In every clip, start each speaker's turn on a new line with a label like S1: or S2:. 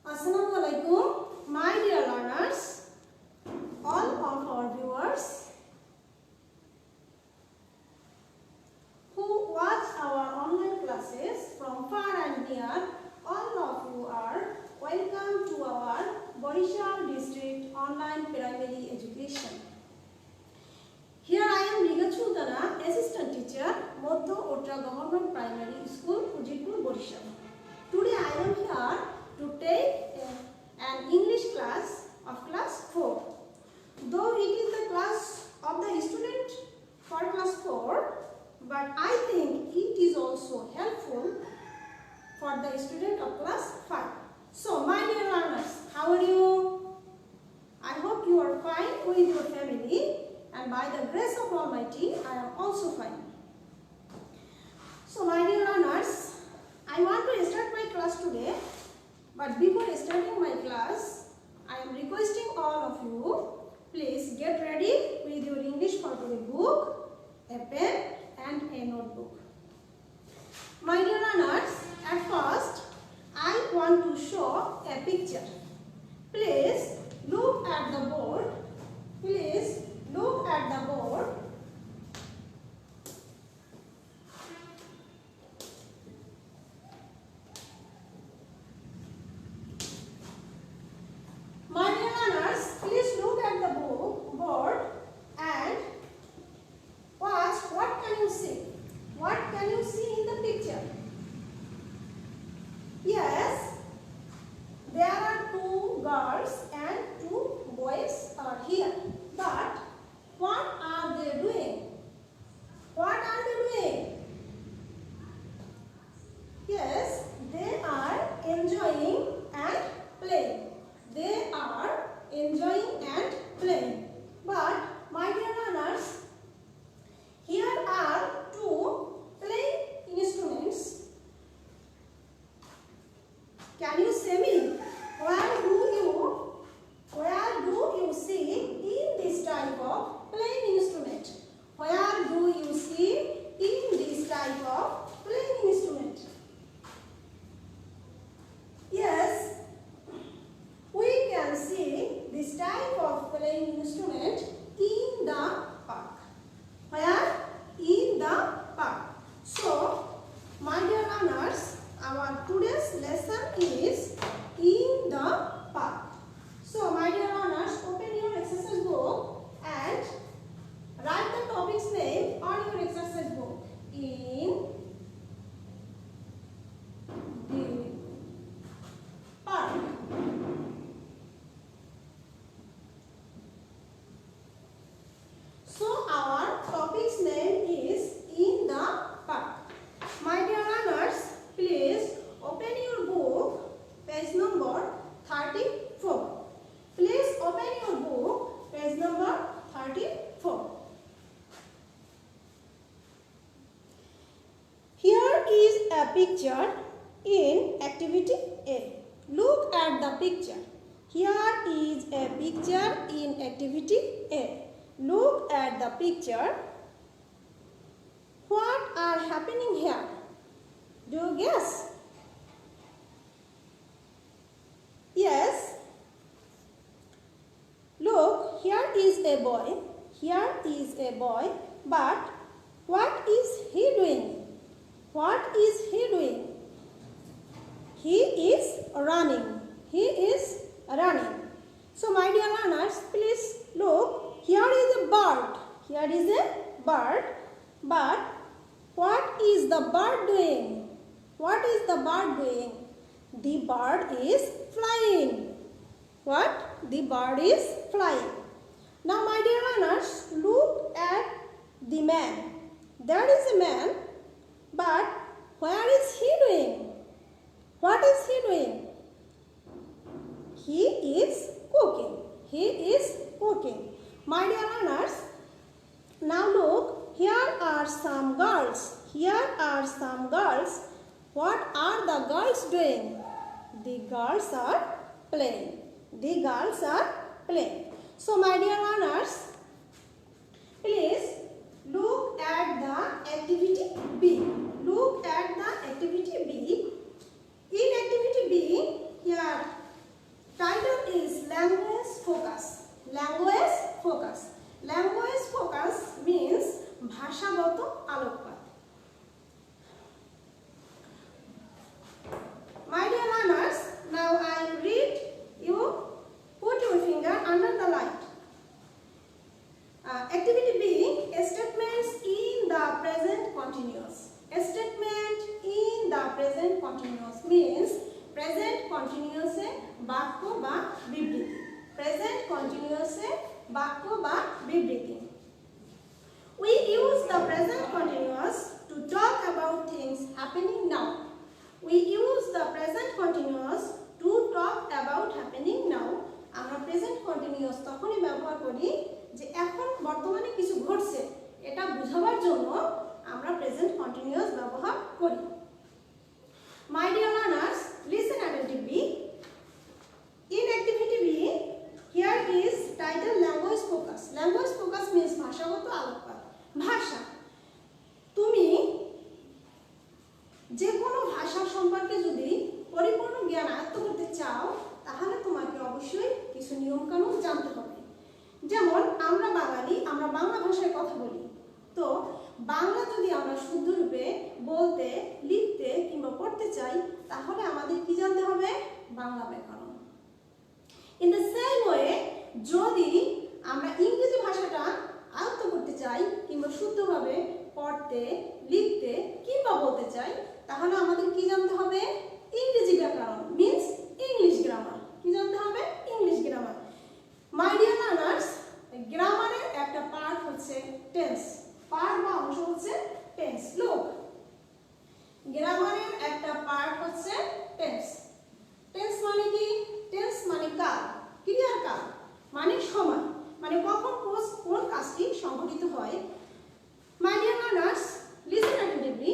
S1: Assalamualaikum, my dear learners, all of our viewers who watch our online classes from far and near. All of you are welcome to our Barishal District Online Primary Education. Here I am Riga Chudana, Assistant Teacher, Modho Otra Government Primary School, Ujitpur, Barishal. Today I am here to take an English class of class 4. Though it is the class of the student for class 4, but I think it is also helpful for the student of class 5. So my dear learners, how are you? I hope you are fine with your family, and by the grace of Almighty, I am also fine. So my dear learners, I want to start my class today, but before starting my class, I am requesting all of you, please get ready with your English for today book, a pen and a notebook. My dear learners, at first, I want to show a picture. Please look at the board. Please look at the board. My dear learners, please look at the board and watch. What can you see? What can you see in the picture? Yes, there are two girls and two boys are here. But what are they doing? What are they doing? Yes, they are enjoying and playing. They are enjoying and playing. But my dear learners, here are two playing instruments. Can you say me? Where do you see in this type of playing instrument? Where do you see in this type of playing instrument? Yes, we can see this type of playing instrument in the park. Where? In the park. So, my dear learners, our today's lesson is in the park. So, my dear learners, open your exercise book and write the topic's name on your exercise book. In the park. So, our topic's name is in the park. My dear learners, please open your book, page number 34. Please open your book, page number 34. Here is a picture in activity A. Look at the picture. Here is a picture in activity A. Look at the picture. What are happening here? Do you guess? Yes. Look, here is a boy. Here is a boy. But what is he doing? What is he doing? He is running. He is running. So, my dear learners, please look. Here is a bird. Here is a bird. But what is the bird doing? What is the bird doing? The bird is flying. What? The bird is flying. Now, my dear learners, look at the man. There is a man, but where is he doing? What is he doing? He is cooking. He is cooking. My dear learners, now look, here are some girls. Here are some girls. What are the girls doing? The girls are playing. The girls are playing. So, my dear learners, please look at the activity B. Look at the activity B. Continuous means present কন্টিনিউয়াসে বাক্য বা বিবৃতি। Present কন্টিনিউয়াসে বাক্য বা বিবৃতি। We use the present continuous to talk about things happening now. We use the present continuous to talk about happening now. আমরা present continuous তখনই ব্যবহার করি যে এখন বর্তমানে কিছু ঘটছে এটা বোঝাবার জন্য আমরা প্রেজেন্ট কন্টিনিউয়াস ব্যবহার করি। My dear learners, listen attentively. In activity B, here is title language focus. Language focus means ভাষাগত আলোকপাত। ভাষা, তুমি যে কোনো ভাষা সম্পর্কে যদি পরিপূর্ণ জ্ঞান আয়ত্ত করতে চাও তাহলে তোমাকে অবশ্যই কিছু নিয়ম কানুন জানতে হবে। যেমন আমরা বাঙালি, আমরা বাংলা ভাষায় কথা বলি, তো বাংলা যদি আমরা শুদ্ধ রূপে বলতে, লিখতে কিংবা পড়তে চাই তাহলে আমাদের কি জানতে হবে? বাংলা ব্যাকরণ। ইন দ্য সেম ওয়ে, যদি আমরা ইংরেজি ভাষাটা আয়ত্ত করতে চাই কিংবা শুদ্ধভাবে পড়তে, লিখতে কিংবা বলতে চাই তাহলে আমাদের কি জানতে হবে? ইংরেজি ব্যাকরণ মিন্স ইংলিশ গ্রামার। কি জানতে হবে? English grammar. My dear learners, গ্রামারের একটা পার্ট হচ্ছে টেন্স। পার্ট বা অংশ হচ্ছে টেন্স। লুক, গ্রামারের একটা পার্ট হচ্ছে টেন্স। টেন্স মানে কি? টেন্স মানে কাল, ক্রিয়ার কাল, মানে সময়, মানে কখন কোন কাজটি সংঘটিত হয়। মাই ডিয়ার লার্নার্স, লিসেন অ্যাটেন্টিভলি।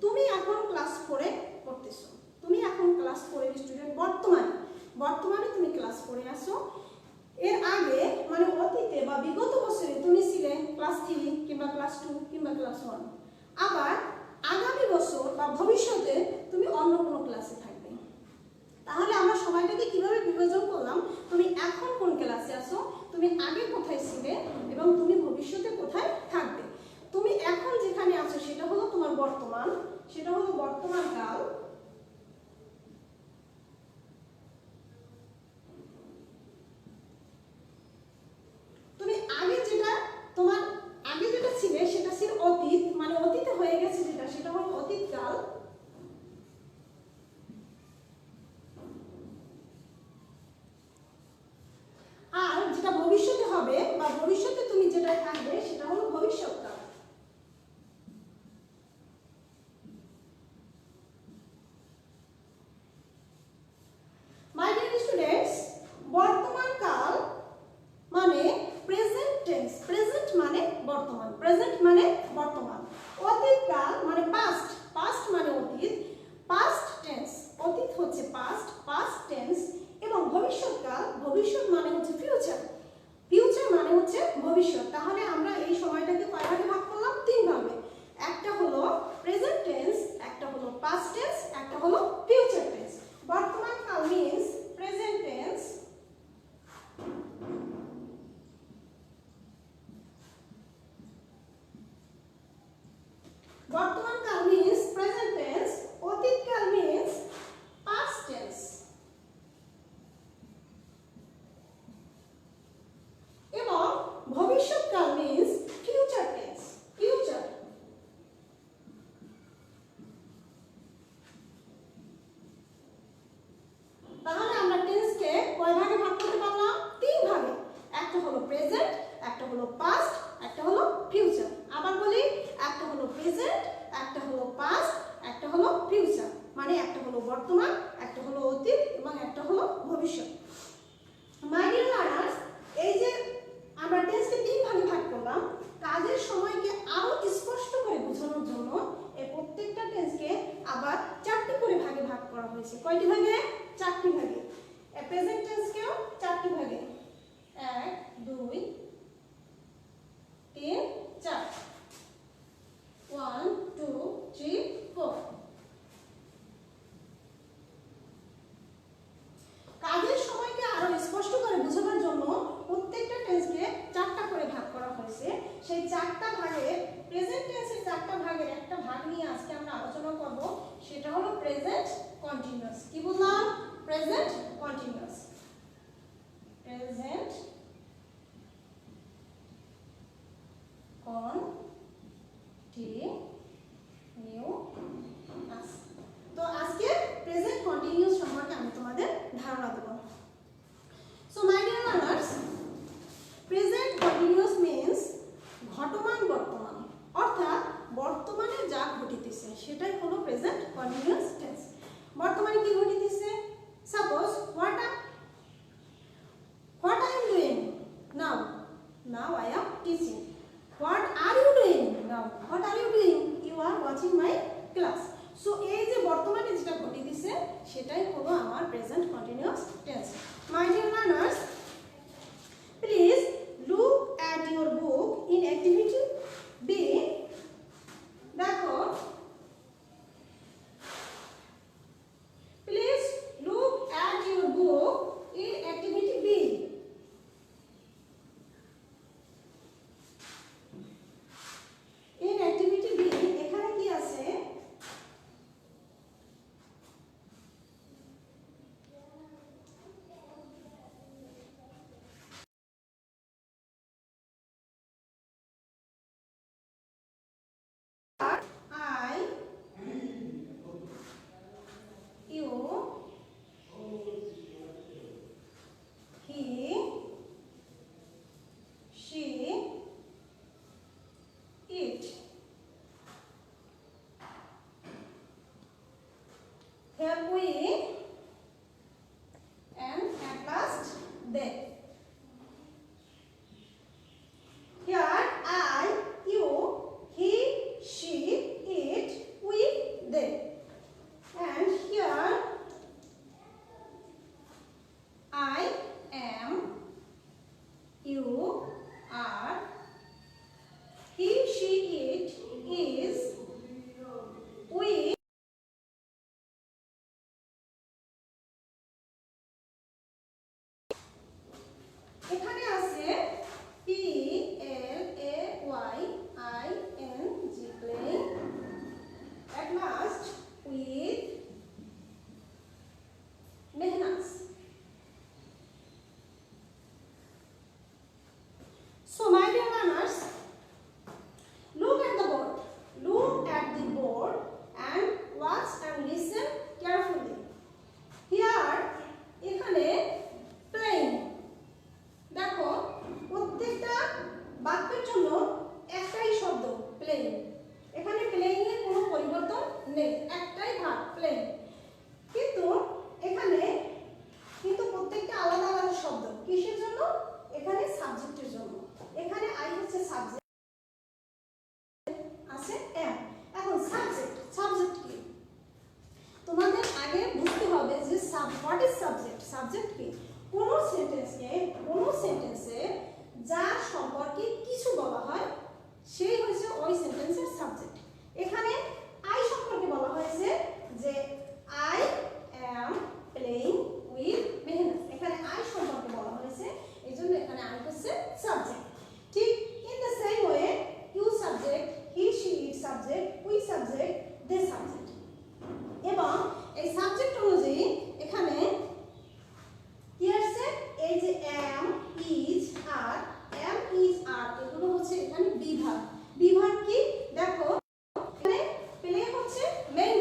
S1: তুমি এখন ক্লাস 4 এ পড়তেছো। তুমি এখন ক্লাস 4 এর স্টুডেন্ট। বর্তমানে তুমি ক্লাস 4 এ আছো। এর আগে মানে অতীতে বা বিগত বছরে তুমি ছিলে ক্লাস 3 কিংবা ক্লাস 2 কিংবা ক্লাস 1। আবার আগামী বছর বা ভবিষ্যতে তুমি অন্য কোনো ক্লাসে থাকবে। তাহলে আমরা সময়টাকে কিভাবে বিভাজন করলাম? তুমি এখন কোন ক্লাসে আছো, তুমি আগে কোথায় ছিলে এবং তুমি ভবিষ্যতে কোথায় থাকবে। তুমি এখন যেখানে আছো সেটা হলো তোমার বর্তমান, সেটা হলো বর্তমান কাল। তুমি আগে যেটা, তোমার আগে যেটা ছিলে সেটা ছিল অতীত, মানে অতীতে হয়ে গেছে যেটা, সেটা হলো অতীত কাল। আর যেটা ভবিষ্যতে হবে বা ভবিষ্যতে তুমি যেটা থাকবে সেটা হলো ভবিষ্যৎকাল। মাই ডিয়ার স্টুডেন্টস, বর্তমান কাল মানে প্রেজেন্ট টেন্স। প্রেজেন্ট মানে বর্তমান, প্রেজেন্ট মানে বর্তমান। অতীত কাল মানে পাস্ট, পাস্ট মানে অতীত, পাস্ট টেন্স। অতীত হচ্ছে পাস্ট, পাস্ট টেন্স। এবং ভবিষ্যৎকাল, ভবিষ্যৎ মানে হচ্ছে ফিউচার, ফিউচার মানে হচ্ছে ভবিষ্যৎ। তাহলে আমরা এই সময়টাকে কয় ভাগে ভাগ করলাম? 3 ভাগে। একটা হলো প্রেজেন্ট টেন্স, একটা হলো পাস্ট টেন্স, একটা হলো ফিউচার টেন্স। বর্তমান কাল মিন্স প্রেজেন্ট টেন্স, বর্তমান কাল মিন্স প্রেজেন্ট টেন্স, অতীত কাল মিন্স পাস্ট টেন্স এবং ভবিষ্যৎ কাল মিন্স ফিউচার টেন্স, ফিউচার। তাহলে আমরা টেন্সকে কয় ভাগে ভাগ করতে পারলাম? 3 ভাগে। একটা হলো প্রেজেন্ট, একটা হলো পাস্ট, একটা হলো ফিউচার। আবার বলি, একটা হলো প্রেজেন্ট, একটা হলো পাস্ট, একটা হলো ফিউচার। মানে একটা হলো বর্তমান, একটা হলো অতীত এবং একটা হলো ভবিষ্যৎ। মাই ডিয়ার লার্নার্স, এই যে আমরা টেন্সকে 3 ভাগে ভাগ করলাম, কাজের সময়কে আরো স্পষ্ট করে বোঝানোর জন্য এই প্রত্যেকটা টেন্সকে আবার 4টি করে ভাগে ভাগ করা হয়েছে। কয়টি ভাগে? 4টি ভাগে। এই প্রেজেন্ট টেন্সকেও 4টি ভাগে, 1 2 3 4, 1 2 3 4। কাজের সময়কে আরো স্পষ্ট করে বোঝানোর জন্য প্রত্যেকটা টেন্সকে 4টা করে ভাগ করা হয়েছে। সেই 4টা ভাগে প্রেজেন্ট টেন্সের 4টা ভাগের একটা ভাগ নিয়ে আজকে আমরা আলোচনা করব, সেটা হলো প্রেজেন্ট কন্টিনিউয়াস। কি বললাম? Present continuous. Present continuous. তো আজকে এখানে আছে PLAYING playing. At last with mehnat. So my dear learners, look at the board. Look at the board and watch and listen carefully. Here, এখানে playing. দেখো প্রত্যেকটা বাক্যের জন্য একটাই শব্দ playing. এখানে playing এর কোনো পরিবর্তন নেই, একটাই ভাগ playing. কিন্তু এখানে প্রত্যেকটা আলাদা আলাদা শব্দ। কিসের জন্য? এখানে সাবজেক্টের জন্য। এখানে আই হচ্ছে সাবজেক্ট, আছে এম। এখন সাবজেক্ট কি? তোমাদের আগে বুঝতে হবে যে হোয়াট ইজ সাবজেক্ট। সাবজেক্ট কি? কোন সেন্টেন্সে যা সম্পর্কে কিছু বলা হয় সেই হচ্ছে ওই সেন্টেন্সের সাবজেক্ট। এখানে আই সম্পর্কে বলা হয়েছে যে I am playing with Mehnat. এখানে আই সম্পর্কে বলা হয়েছে, এইজন্য এখানে আই হচ্ছে সাবজেক্ট। ঠিক in the same way you subject, he she it subject, we subject, they subject. এবং এই সাবজেক্ট অনুযায়ী এখানে কি আসছে? এই যে অ্যাম, ইজ, আর, অ্যাম, ইজ, আর এগুলো হচ্ছে এখানে বিভাগ। বিভাগ কি? দেখো এখানে প্লে হচ্ছে মেইন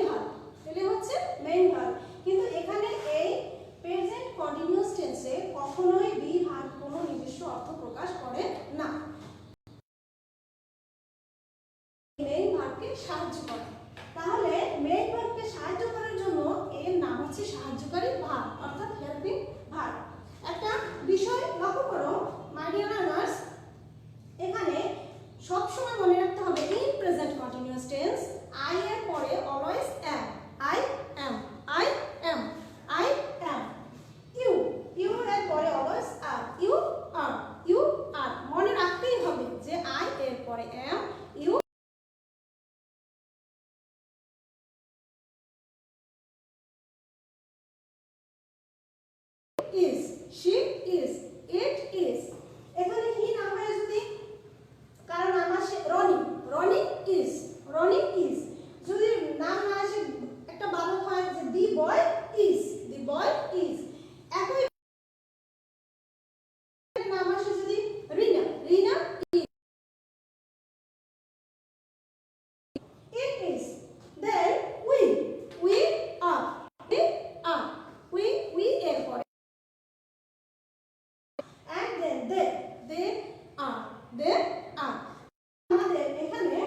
S1: ভার্ব, কিন্তু এখানে এই প্রেজেন্ট কন্টিনিউয়াস টেন্সে কখনোই বিভাগ কোনো নিজস্ব অর্থ প্রকাশ করে না, মেইন ভার্বকে সাহায্য করে। তাহলে মেইন ভার্বকে সাহায্য করার জন্য এর নাম হচ্ছে সাহায্যকারী ভার্ব, অর্থাৎ হেল্পিং ভার্ব। একটা বিষয় লক্ষ্য করো মাই ডিয়ার লার্নার্স, এখানে সব সময় মনে রাখতে হবে in present continuous tense I এর পরে always am. I am, I am, I am. You এর পরে always are, you are, you are. মনে রাখতেই হবে যে আই এর পরে am, you is, she is, it is। এখানে হি না হয় যদি কারণ নাম আসে রনি is। যদি নাম না আসে একটা বালক হয় যে দি বয় is। একই নাম আসে যদি রিনা is, it is। then we are, we এর পরে and then they are। আমাদের এখানে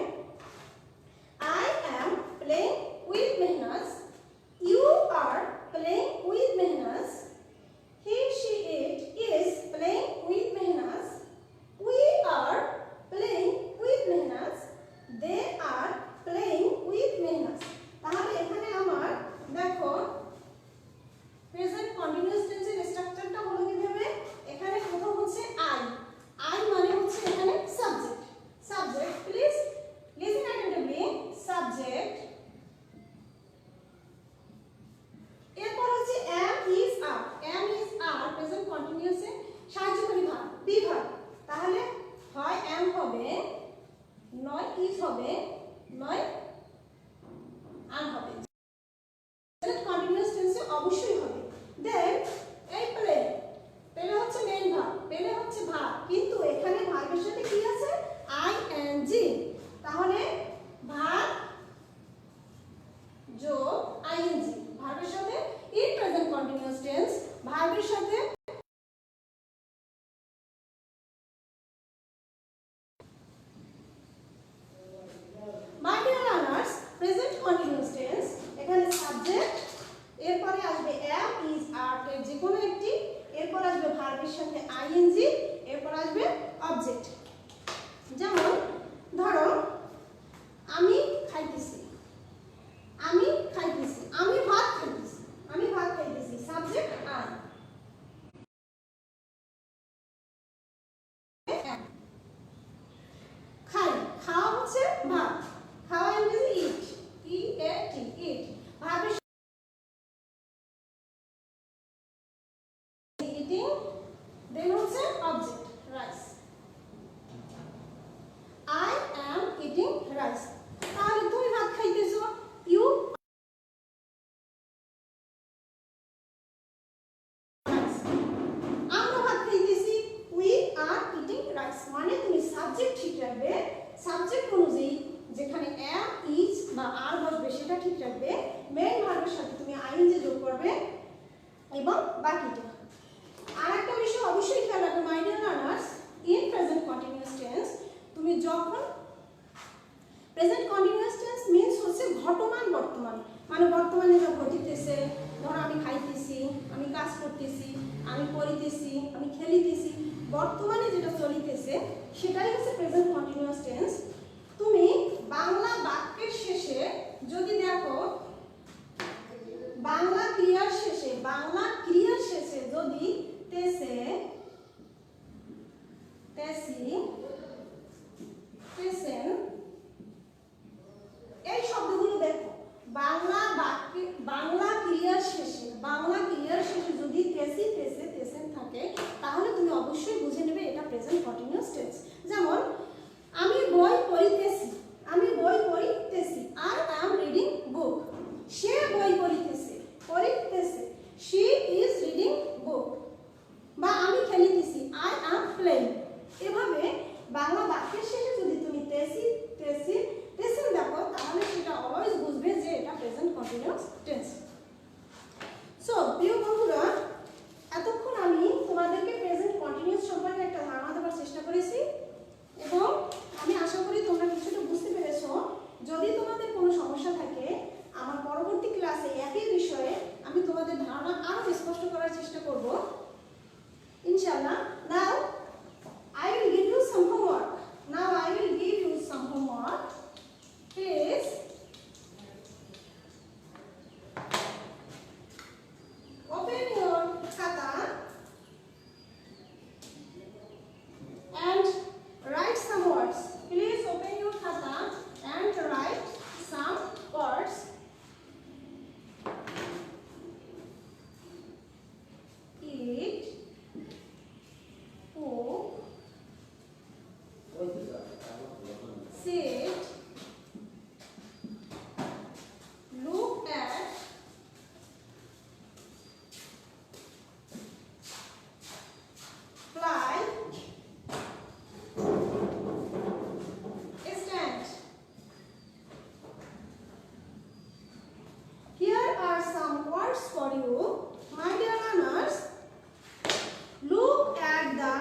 S1: I am playing with Mehnaz, you are playing with Mehnaz, he she it is playing with Mehnaz, we are playing with Mehnaz, they are playing with Mehnaz। তাহলে এখানে আমার দেখো present continuous টেন্সের স্ট্রাকচারটা হলো কিভাবে? এখানে প্রথম হচ্ছে আই মানে হচ্ছে এখানে subject. Please listen attentively. Subject, এরপর হচ্ছে অ্যাম, ইজ, আর প্রেজেন্ট কন্টিনিউয়াসে সাহায্যকারী ভার্ব, বিভাগ। তাহলে হয় অ্যাম হবে, নয় ইজ হবে, নয় আর হবে। প্রেজেন্ট কন্টিনিউয়াস টেন্সে অবশ্যই হবে। দেন এই প্লে হচ্ছে মেইন ভার্ব, হচ্ছে ভার্ব, কিন্তু এখানে ভার্বের সাথে কি আছে? আইএনজি। তাহলে ভার্ব যোগ আইএনজি, ভার্বের সাথে ইন প্রেজেন্ট কন্টিনিউয়াস টেন্স ভার্বের সাথে মাই dear learners, present continuous tense এখানে সাবজেক্ট, এরপরে আসবে অ্যাম, ইজ, আর এর যে কোনো একটি, এরপর আসবে ভার্বের সাথে আইএনজি, এরপর আসবে অবজেক্ট। যেমন ধরো আমি খাইতেছি, আমি ভাত খাইতেছি, সাবজেক্ট আই। খাওয়া হচ্ছে ভাত, খাওয়া ইংরেজি ইট, ভার্বের ইটিং, দেন হচ্ছে অবজেক্ট। সাবজেক্ট অনুযায়ী যেখানে am is বা are বসবে সেটা ঠিক রাখবে, মেইন ভার্বের সাথে তুমি আইএনজি যোগ করবে এবং বাকিটা। আর একটা বিষয় অবশ্যই খেয়াল রাখবে মাই dear learners, in present continuous tense তুমি যখন প্রেজেন্ট কন্টিনিউয়াস টেন্স মিন্স হচ্ছে ঘটমান বর্তমান, মানে বর্তমানে যা ঘটিতেছে, ধরো আমি খাইতেছি, আমি কাজ করতেছি, আমি পড়িতেছি, আমি খেলিতেছি, বর্তমানে যেটা চলিতেছে সেটাই হচ্ছে প্রেজেন্ট কন্টিনিউয়াস টেন্স। তুমি বাংলা বাক্যের শেষে যদি দেখো বাংলা ক্রিয়ার শেষে যদি তেসে, তেসি, তেসেন এই শব্দগুলো দেখো, বাংলা ক্রিয়ার শেষে যদি তেসি, তেসে, তেসেন থাকে তাহলে তুমি অবশ্যই বুঝে নেবে এটা প্রেজেন্ট কন্টিনিউয়াস টেন্স। যেমন আমি বই পড়িতেছি, I am reading book, সে বই পড়িতেছে, she is reading book, বা আমি খেলিতেছি, I am playing। এভাবে বাংলা বাক্যের শেষে যদি তুমি তেসি, তেসি, তেসেন দেখো তাহলে সেটা অলওয়েজ বুঝবে যে এটা প্রেজেন্ট কন্টিনিউয়াস টেন্স। সো প্রিয় বন্ধুরা, এতক্ষণ আমি তোমাদেরকে প্রেজেন্ট কন্টিনিউয়াস সম্পর্কে একটা ধারণা দেওয়ার চেষ্টা করেছি এবং আমি আশা করি তোমরা কিছুটা বুঝতে পেরেছো। যদি তোমাদের কোনো সমস্যা থাকে আমার পরবর্তী ক্লাসে একই বিষয়ে আমি তোমাদের ধারণা আরো স্পষ্ট করার চেষ্টা করব ইনশাআল্লাহ। নাও I will give you some homework. Please open your khata and write some words. Please open your khata and write some words. Eat, cook, sit, look at, fly, stand. Here are some words for you, my dear learners. Look at the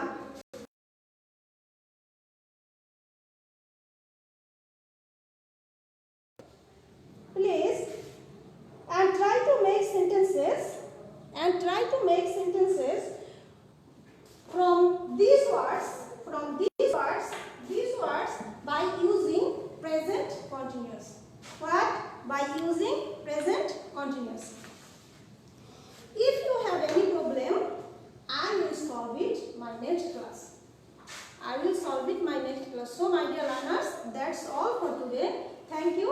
S1: please and try to make sentences from these words by using present continuous. What? By using present continuous. If you have any problem, I will solve it my next class. So my dear learners, that's all for today. Thank you.